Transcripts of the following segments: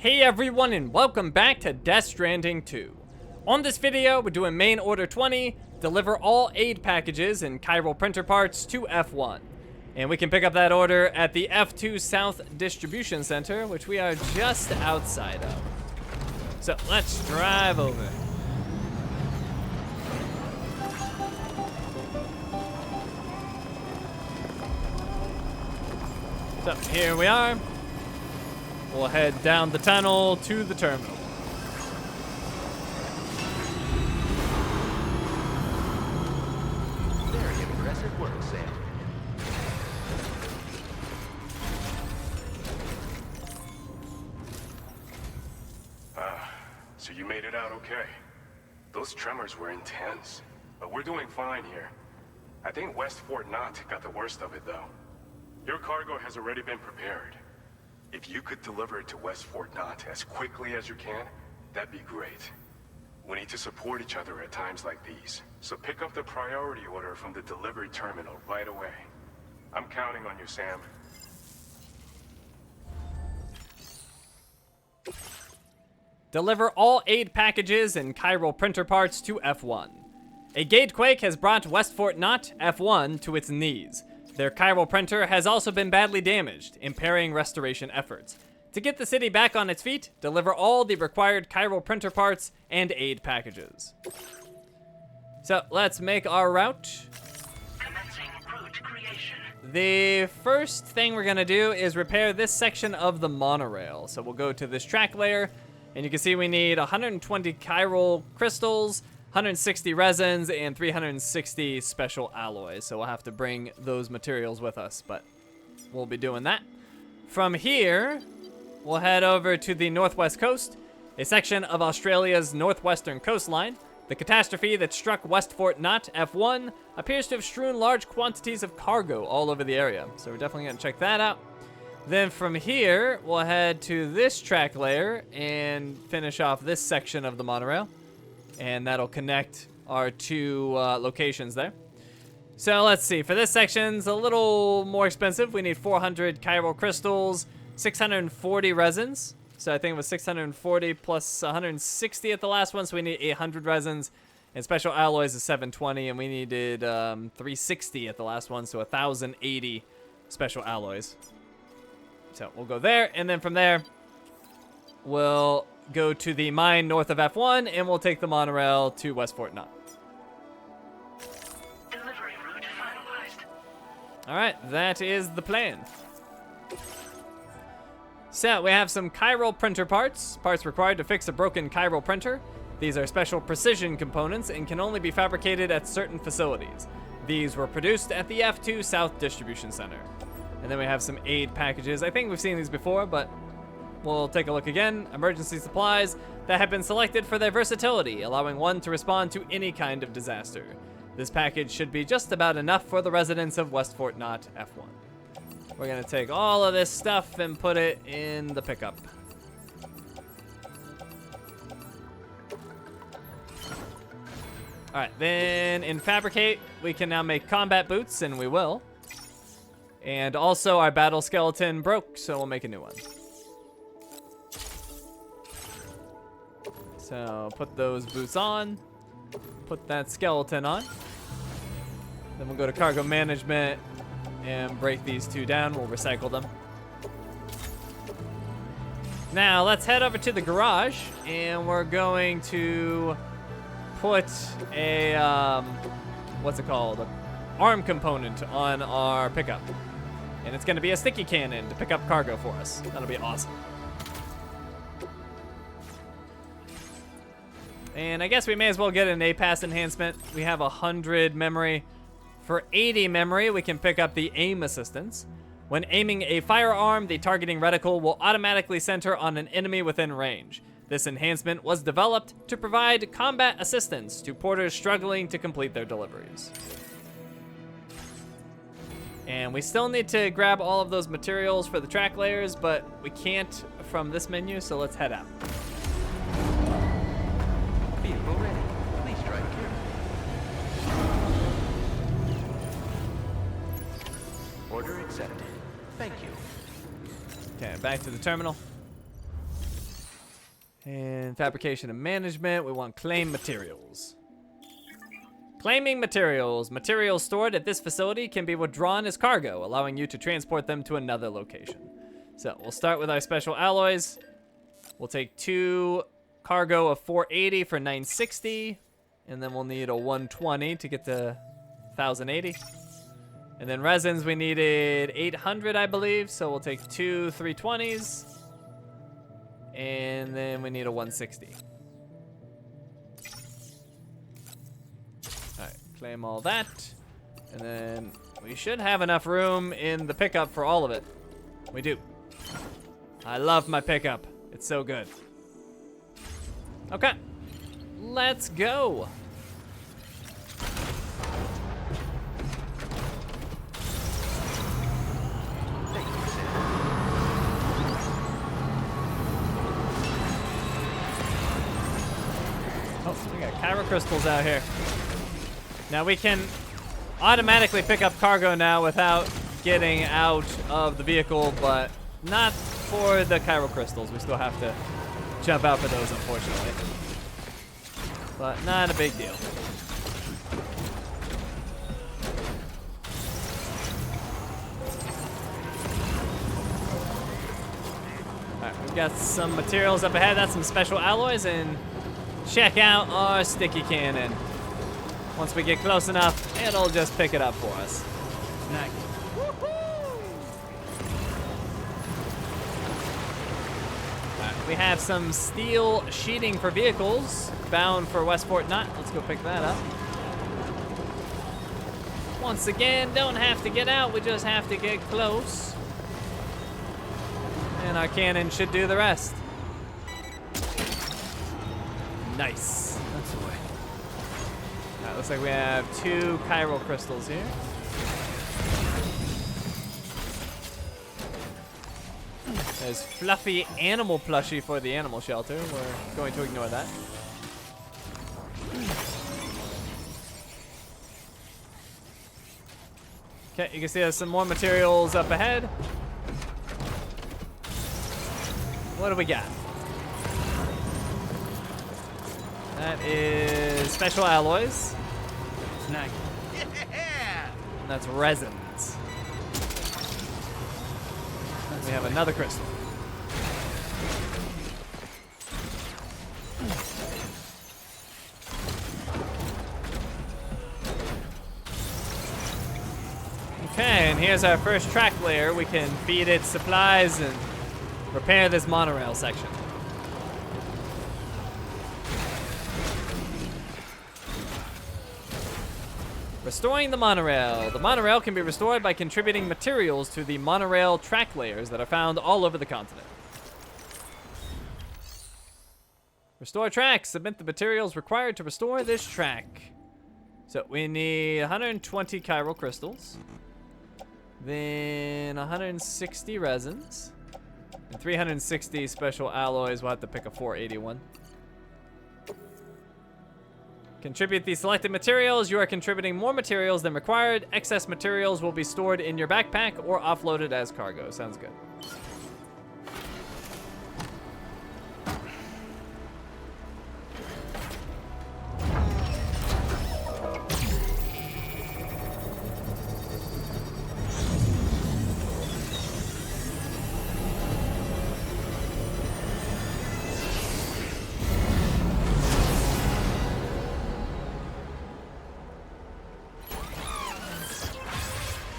Hey everyone, and welcome back to Stranding 2. On this video, we're doing main order 20, deliver all aid packages and chiral printer parts to F1. And we can pick up that order at the F2 South Distribution Center, which we are just outside of. So let's drive over. So here we are. We'll head down the tunnel to the terminal. Very impressive work, Sam. So you made it out okay. Those tremors were intense, but we're doing fine here. I think West Fort Knott got the worst of it, though. Your cargo has already been prepared. If you could deliver it to West Fort Knott as quickly as you can, that'd be great. We need to support each other at times like these, so pick up the priority order from the delivery terminal right away. I'm counting on you, Sam. Deliver all aid packages and chiral printer parts to F1. A gatequake has brought West Fort Knott, F1, to its knees. Their chiral printer has also been badly damaged, impairing restoration efforts. To get the city back on its feet, deliver all the required chiral printer parts and aid packages. So let's make our route. Commencing route creation. The first thing we're gonna do is repair this section of the monorail. So we'll go to this track layer, and you can see we need 120 chiral crystals, 160 resins, and 360 special alloys. So we'll have to bring those materials with us, but we'll be doing that. From here, we'll head over to the northwest coast, a section of Australia's northwestern coastline. The catastrophe that struck West Fort Knott, F1, appears to have strewn large quantities of cargo all over the area. So we're definitely gonna check that out. Then from here, we'll head to this track layer and finish off this section of the monorail. And that'll connect our two locations there. So let's see, for this section's a little more expensive. We need 400 chiral crystals, 640 resins. So I think it was 640 plus 160 at the last one, so we need 800 resins. And special alloys is 720, and we needed 360 at the last one, so 1,080 special alloys. So we'll go there, and then from there, we'll go to the mine north of F1, and we'll take the monorail to West Fort Knott. Delivery route finalized. All right, that is the plan. So we have some chiral printer parts required to fix a broken chiral printer. These are special precision components and can only be fabricated at certain facilities. These were produced at the F2 South Distribution Center. And then we have some aid packages. I think we've seen these before, but we'll take a look again. Emergency supplies that have been selected for their versatility, allowing one to respond to any kind of disaster. This package should be just about enough for the residents of West Fort Knott, F1. We're gonna take all of this stuff and put it in the pickup. All right, then in fabricate, we can now make combat boots, and we will. And also our battle skeleton broke, so we'll make a new one. So put those boots on, put that skeleton on. Then we'll go to cargo management and break these two down. We'll recycle them. Now let's head over to the garage, and we're going to put a, what's it called? An arm component on our pickup. And it's gonna be a sticky cannon to pick up cargo for us. That'll be awesome. And I guess we may as well get an APAS enhancement. We have 100 memory. For 80 memory, we can pick up the aim assistance. When aiming a firearm, the targeting reticle will automatically center on an enemy within range. This enhancement was developed to provide combat assistance to porters struggling to complete their deliveries. And we still need to grab all of those materials for the track layers, but we can't from this menu, so let's head out. Vehicle ready. Please drive carefully. Order accepted. Thank you. Okay, back to the terminal. And fabrication and management, we want claim materials. Claiming materials. Materials stored at this facility can be withdrawn as cargo, allowing you to transport them to another location. So we'll start with our special alloys. We'll take 2 cargo of 480 for 960, and then we'll need a 120 to get to 1080. And then resins, we needed 800, I believe, so we'll take 2 320s, and then we need a 160. All right, claim all that, and then we should have enough room in the pickup for all of it. We do. I love my pickup. It's so good. Okay, let's go. Oh, we got Chiral crystals out here. Now we can automatically pick up cargo now without getting out of the vehicle, but not for the Chiral crystals. We still have to jump out for those, unfortunately. But not a big deal. Alright, we've got some materials up ahead. That's some special alloys, and check out our sticky cannon. Once we get close enough, it'll just pick it up for us. Nice. We have some steel sheeting for vehicles bound for West Fort Knott. Let's go pick that up. Once again, don't have to get out, we just have to get close. And our cannon should do the rest. Nice. That's the way. Alright, looks like we have 2 Chiral crystals here. There's fluffy animal plushie for the animal shelter. We're going to ignore that. Okay, you can see there's some more materials up ahead. What do we got? That is special alloys. Nice. And that's resins. And we have another crystal. Okay, and here's our first track layer. We can feed it supplies and repair this monorail section. Restoring the monorail. The monorail can be restored by contributing materials to the monorail track layers that are found all over the continent. Restore track. Submit the materials required to restore this track. So we need 120 chiral crystals, then 160 resins, and 360 special alloys. We'll have to pick a 481. Contribute the selected materials. You are contributing more materials than required. Excess materials will be stored in your backpack or offloaded as cargo. Sounds good.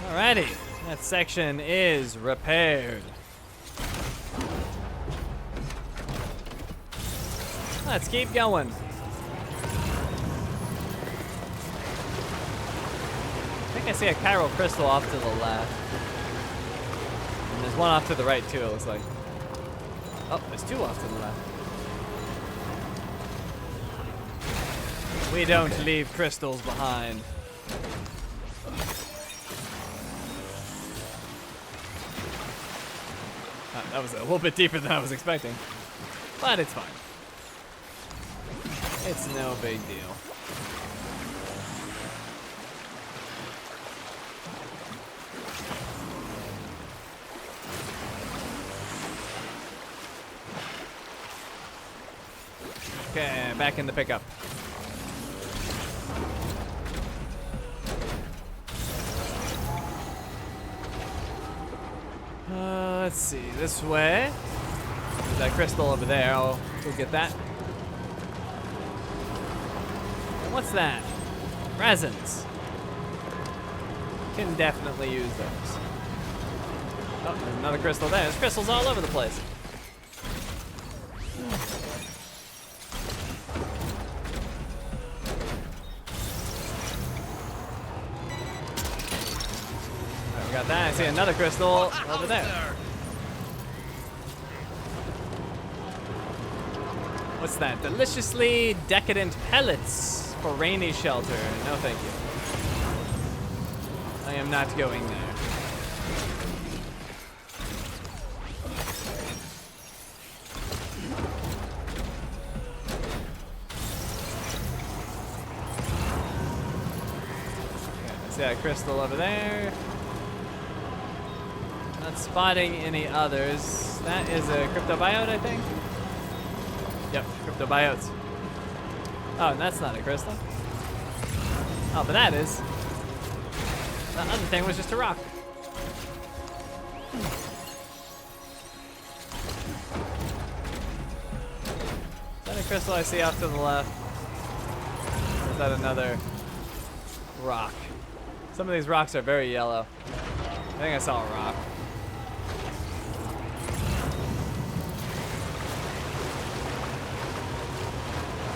Alrighty, that section is repaired. Let's keep going. I think I see a chiral crystal off to the left. And there's one off to the right too, it looks like. Oh, there's 2 off to the left. We don't leave crystals behind. That was a little bit deeper than I was expecting, but it's fine. It's no big deal. Okay, back in the pickup. Let's see, this way. There's that crystal over there. I'll go get that. And what's that? Resins. Can definitely use those. Oh, there's another crystal there. There's crystals all over the place. Alright, we got that. I see another crystal over there. What's that? Deliciously decadent pellets for rainy shelter. No, thank you. I am not going there. Okay, I see that crystal over there. Not spotting any others. That is a cryptobiote, I think. Yep, cryptobiotes. Oh, and that's not a crystal. Oh, but that is. The other thing was just a rock. Is that a crystal I see off to the left? Or is that another rock? Some of these rocks are very yellow. I think I saw a rock.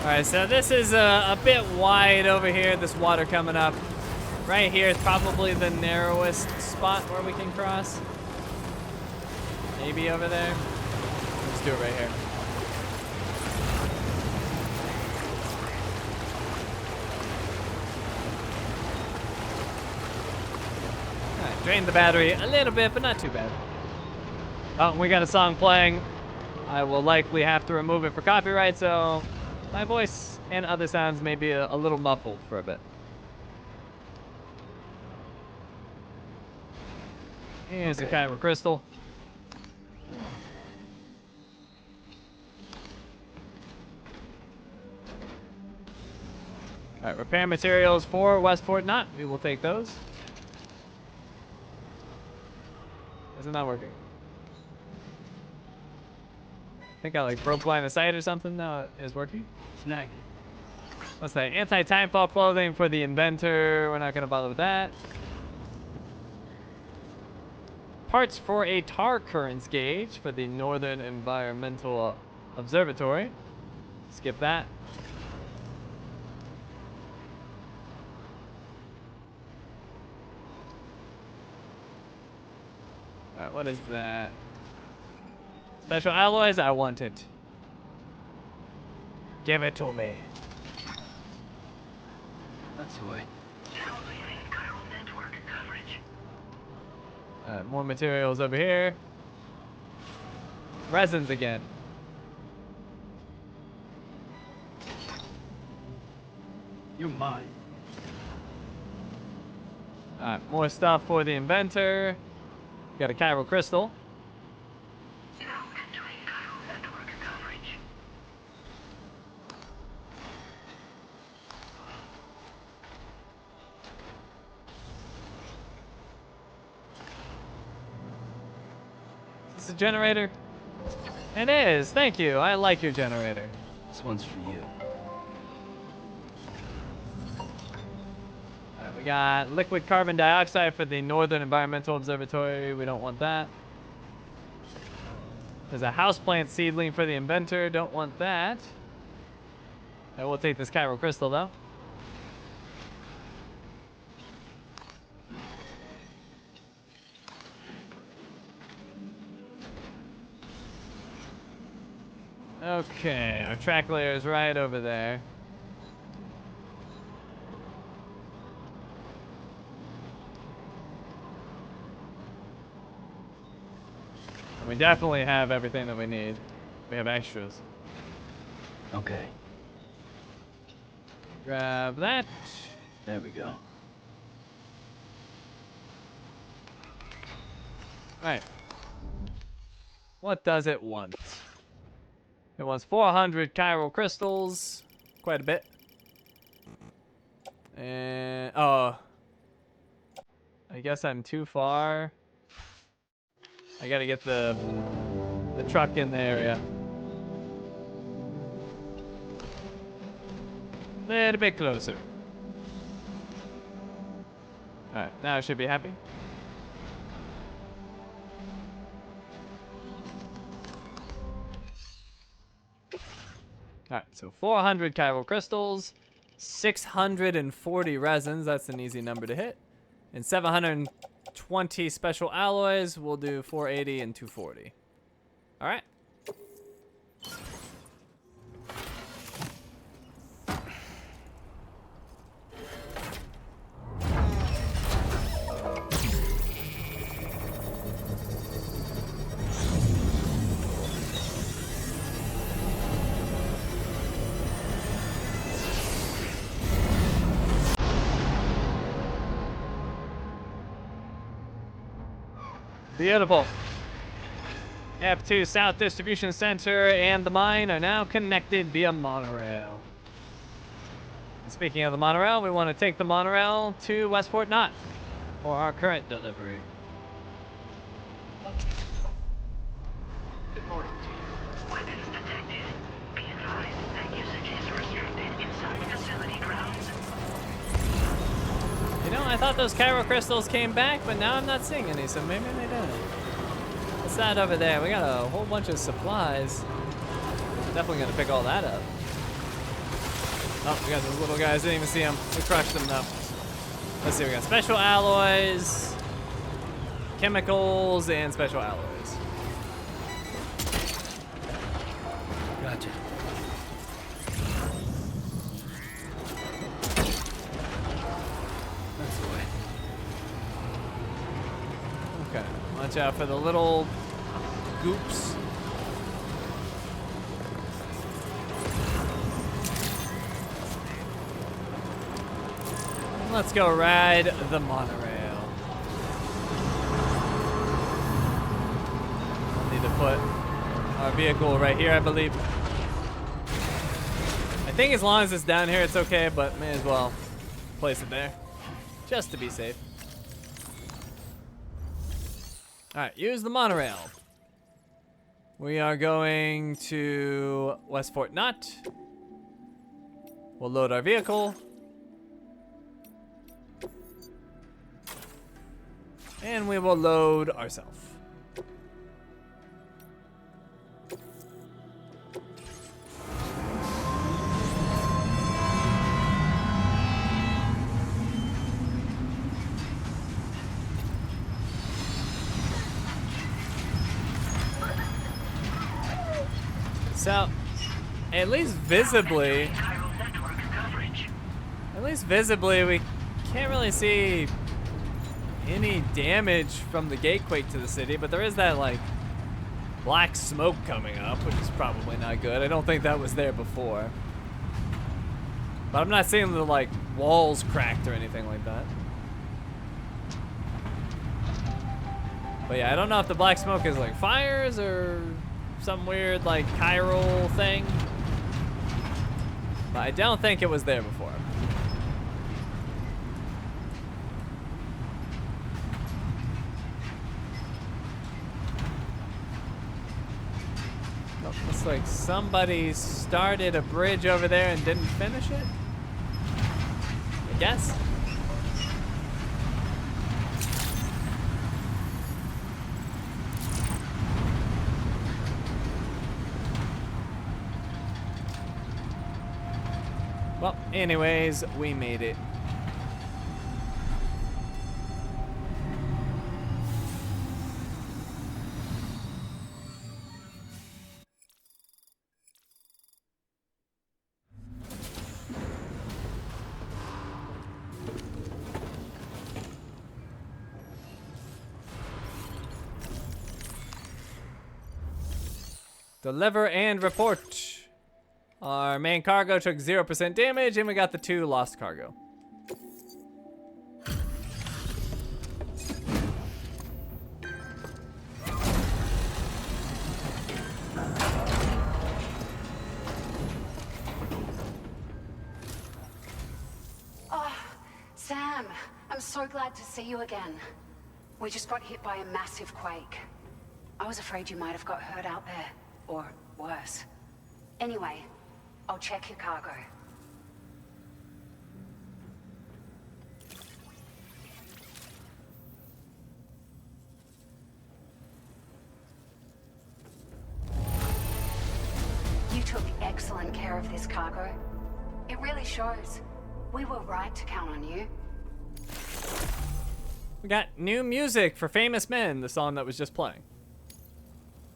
Alright, so this is a bit wide over here, this water coming up. Right here is probably the narrowest spot where we can cross. Maybe over there. Let's do it right here. Alright, drain the battery a little bit, but not too bad. Oh, we got a song playing. I will likely have to remove it for copyright, so my voice and other sounds may be a little muffled for a bit. Here's a Chiral crystal. Alright, repair materials for West Fort Knot. We will take those. Is it not working? I think I like broke line of sight or something. Now it is working. Snag. What's that? Anti-timefall clothing for the inventor. We're not gonna bother with that. Parts for a tar currents gauge for the Northern Environmental Observatory. Skip that. Alright, what is that? Special alloys? I want it. Give it to me. That's the way. Now leaving chiral network coverage. More materials over here. Resins again. You're mine. Alright, more stuff for the inventor. Got a chiral crystal. Now entering chiral network coverage. Is this a generator? It is. Thank you. I like your generator. This one's for you. Alright, we got liquid carbon dioxide for the Northern Environmental Observatory. We don't want that. There's a houseplant seedling for the inventor. Don't want that. I will take this chiral crystal though. Okay, our track layer is right over there. And we definitely have everything that we need. We have extras. Okay. Grab that. There we go. Alright. What does it want? It wants 400 chiral crystals. Quite a bit. And, oh. I guess I'm too far. I gotta get the truck in the area. Little bit closer. Alright, now I should be happy. Alright, so 400 chiral crystals, 640 resins, that's an easy number to hit, and 720 special alloys. We'll do 480 and 240. Alright. Beautiful. F2 South Distribution Center and the mine are now connected via monorail. And speaking of the monorail, we want to take the monorail to Westport Knot for our current delivery. Good morning to you. Weapons detected. Be advised that usage is restricted inside facility grounds. You know, I thought those chiral crystals came back, but now I'm not seeing any, so maybe they didn't. What's that over there? We got a whole bunch of supplies. Definitely gonna pick all that up. Oh, we got those little guys. Didn't even see them. We crushed them though. Let's see, we got special alloys, chemicals, and special alloys. Gotcha. That's the way. Okay, watch out for the little goops. Let's go ride the monorail. I'll need to put our vehicle right here, I believe. I think as long as it's down here, it's okay, but may as well place it there, just to be safe. All right, use the monorail. We are going to Westport Knot. We'll load our vehicle. And we will load ourselves. So, at least visibly, we can't really see any damage from the gatequake to the city, but there is that like black smoke coming up, which is probably not good. I don't think that was there before, but I'm not seeing the like walls cracked or anything like that. But yeah, I don't know if the black smoke is like fires or some weird like chiral thing, but I don't think it was there before. Looks like somebody started a bridge over there and didn't finish it, I guess. Well, anyways, we made it. Deliver and report. Our main cargo took 0% damage, and we got the 2 lost cargo. So glad to see you again. We just got hit by a massive quake. I was afraid you might have got hurt out there, or worse. Anyway, I'll check your cargo. You took excellent care of this cargo. It really shows. We were right to count on you. We got new music for Famous Men, the song that was just playing.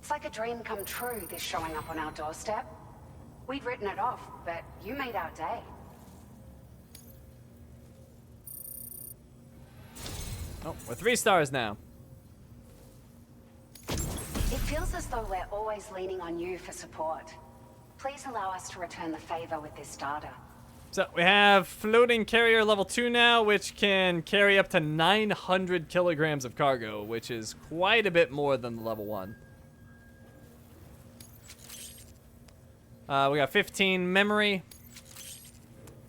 It's like a dream come true, this showing up on our doorstep. We'd written it off, but you made our day. Oh, we're 3 stars now. It feels as though we're always leaning on you for support. Please allow us to return the favor with this data. So we have floating carrier level 2 now, which can carry up to 900 kilograms of cargo, which is quite a bit more than the level 1. We got 15 memory,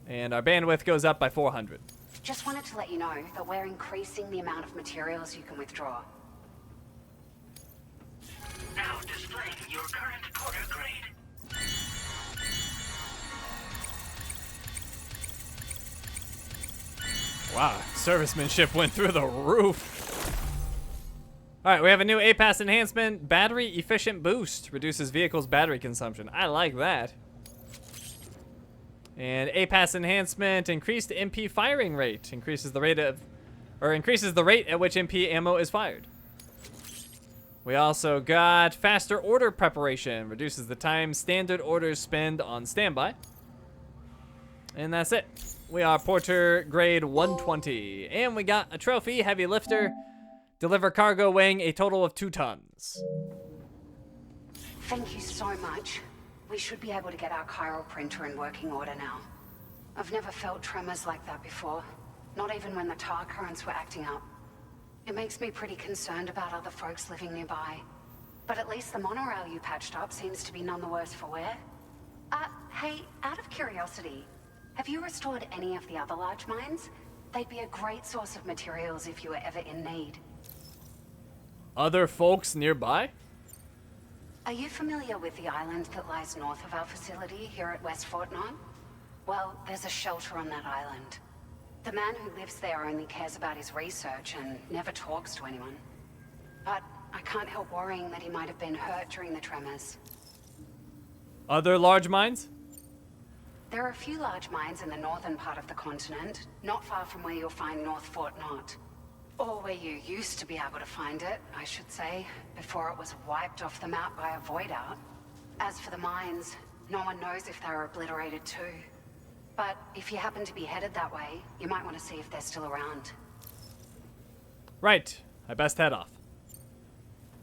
and our bandwidth goes up by 400. Just wanted to let you know that we're increasing the amount of materials you can withdraw. Now displaying your current porter grade. Wow, servicemanship went through the roof. All right, we have a new A-Pass enhancement, battery efficient boost, reduces vehicle's battery consumption. I like that. And A-Pass enhancement, increased MP firing rate, increases the rate at which MP ammo is fired. We also got faster order preparation, reduces the time standard orders spend on standby. And that's it. We are Porter grade 120. And we got a trophy, heavy lifter. Deliver cargo weighing a total of 2 tons. Thank you so much. We should be able to get our chiral printer in working order now. I've never felt tremors like that before. Not even when the tar currents were acting up. It makes me pretty concerned about other folks living nearby. But at least the monorail you patched up seems to be none the worse for wear. Hey, out of curiosity, have you restored any of the other large mines? They'd be a great source of materials if you were ever in need. Other folks nearby? Are you familiar with the island that lies north of our facility here at West Fort Knox? Well, there's a shelter on that island. The man who lives there only cares about his research and never talks to anyone. But I can't help worrying that he might have been hurt during the tremors. Other large mines? There are a few large mines in the northern part of the continent, not far from where you'll find North Fort Knox. Or where you used to be able to find it, I should say, before it was wiped off the map by a void out. As for the mines, no one knows if they were obliterated too. But if you happen to be headed that way, you might want to see if they're still around. Right. I best head off.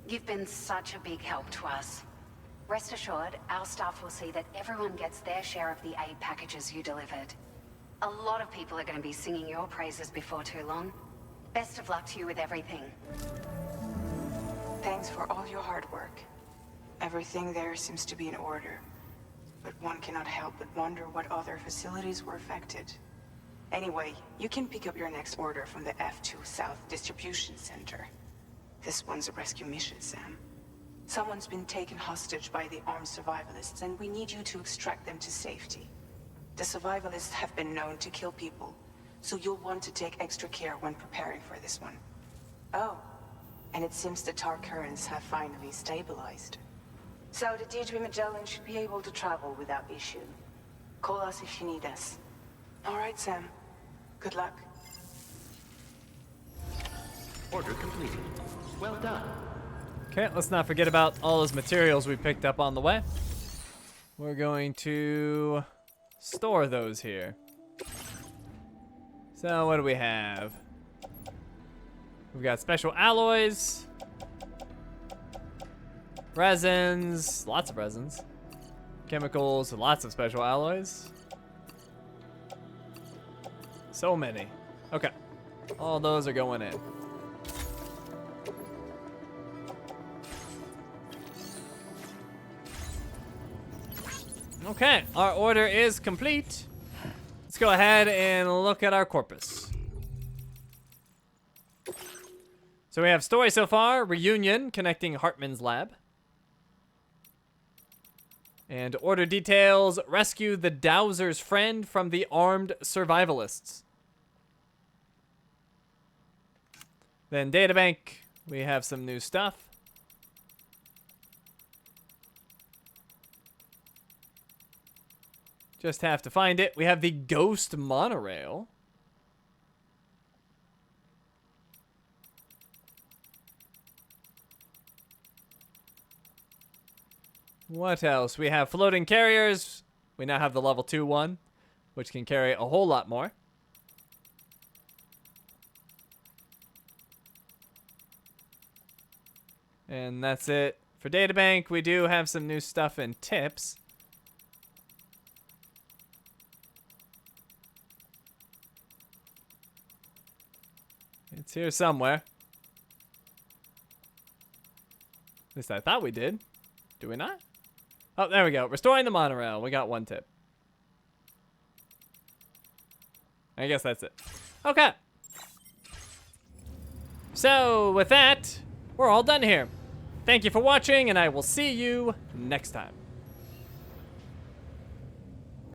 You've been such a big help to us. Rest assured, our staff will see that everyone gets their share of the aid packages you delivered. A lot of people are going to be singing your praises before too long. Best of luck to you with everything. Thanks for all your hard work. Everything there seems to be in order. But one cannot help but wonder what other facilities were affected. Anyway, you can pick up your next order from the F2 South Distribution Center. This one's a rescue mission, Sam. Someone's been taken hostage by the armed survivalists, and we need you to extract them to safety. The survivalists have been known to kill people, so you'll want to take extra care when preparing for this one. Oh, and it seems the tar currents have finally stabilized. So the Deirdre Magellan should be able to travel without issue. Call us if you need us. All right, Sam. Good luck. Order completed. Well done. Okay, let's not forget about all those materials we picked up on the way. We're going to store those here. So what do we have? We've got special alloys, resins, lots of resins, chemicals, lots of special alloys. So many. Okay, all those are going in. Okay, our order is complete. Let's go ahead and look at our corpus. So we have story so far, reunion connecting Hartman's lab. And order details, rescue the Dowser's friend from the armed survivalists. Then databank, we have some new stuff. Just have to find it. We have the ghost monorail. What else? We have floating carriers. We now have the level 2 one, which can carry a whole lot more. And that's it. For databank, we do have some new stuff and tips. It's here somewhere. At least I thought we did. Do we not? Oh, there we go. Restoring the monorail. We got 1 tip. I guess that's it. Okay. So, with that, we're all done here. Thank you for watching, and I will see you next time.